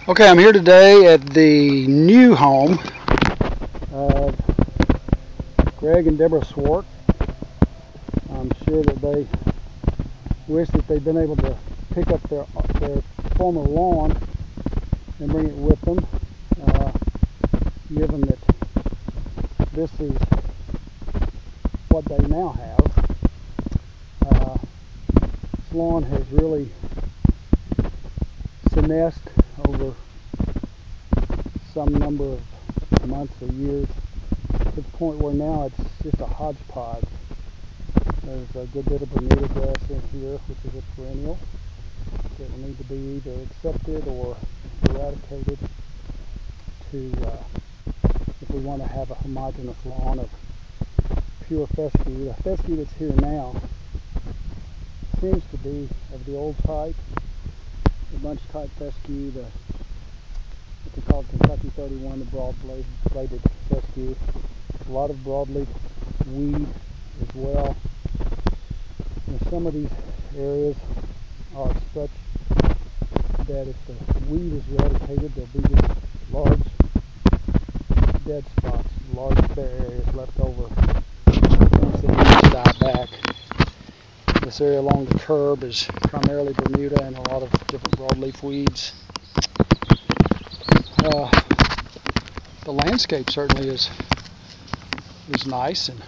Okay, I'm here today at the new home of Greg and Deborah Swart. I'm sure that they wish that they'd been able to pick up their former lawn and bring it with them, given that this is what they now have. This lawn has really finessed over some number of months or years to the point where now it's just a hodgepodge. There's a good bit of Bermuda grass in here, which is a perennial that will need to be either accepted or eradicated if we want to have a homogeneous lawn of pure fescue. The fescue that's here now seems to be of the old type, the bunch type fescue, what they call Kentucky 31, the broad-bladed fescue. A lot of broadleaf weed as well. And some of these areas are such that if the weed is eradicated, there'll be these large dead spots, large bare areas left over once the weeds die back. This area along the curb is primarily Bermuda and a lot of different broadleaf weeds. The landscape certainly is nice, and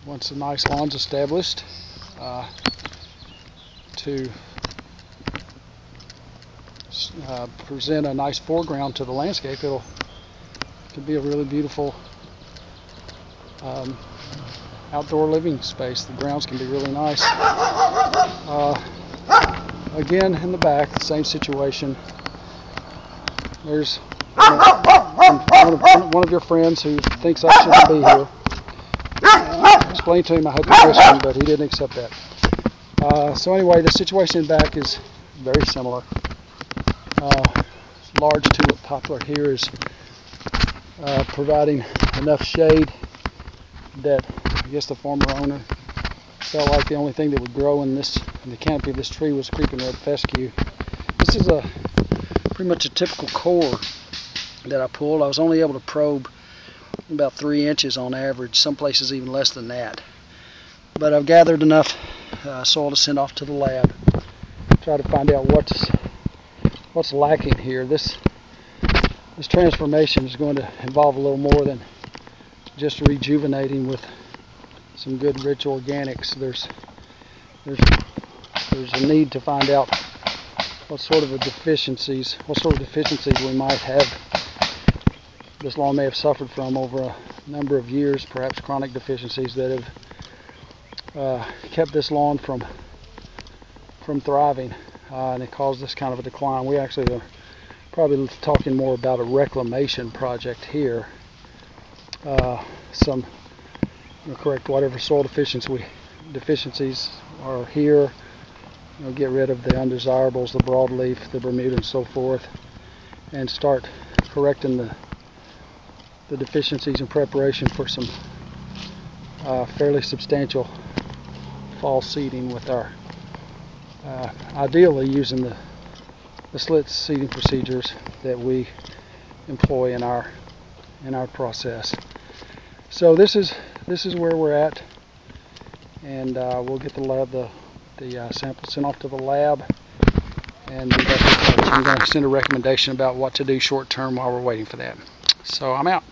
once a nice lawn's established, to present a nice foreground to the landscape, it can be a really beautiful outdoor living space. The grounds can be really nice. Again, in the back, the same situation. There's one of your friends who thinks I shouldn't be here. Explained to him I hope you're Christian, but he didn't accept that. So anyway, the situation in back is very similar. Large tulip poplar here is providing enough shade that I guess the former owner felt like the only thing that would grow in the canopy of this tree was creeping red fescue. This is pretty much a typical core that I pulled. I was only able to probe about 3 inches on average, some places even less than that. But I've gathered enough soil to send off to the lab, try to find out what's lacking here. This transformation is going to involve a little more than just rejuvenating with some good rich organics. There's a need to find out what sort of deficiencies we might have. This lawn may have suffered from over a number of years, perhaps chronic deficiencies that have kept this lawn from thriving, and it caused this kind of a decline. We actually are probably talking more about a reclamation project here. Correct whatever soil deficiencies are here. Get rid of the undesirables, the broadleaf, the Bermuda, and so forth, and start correcting the deficiencies in preparation for some fairly substantial fall seeding with our ideally using the slit seeding procedures that we employ in our process. So this is where we're at, and we'll get the sample sent off to the lab, and I'm going to send a recommendation about what to do short term while we're waiting for that. So I'm out.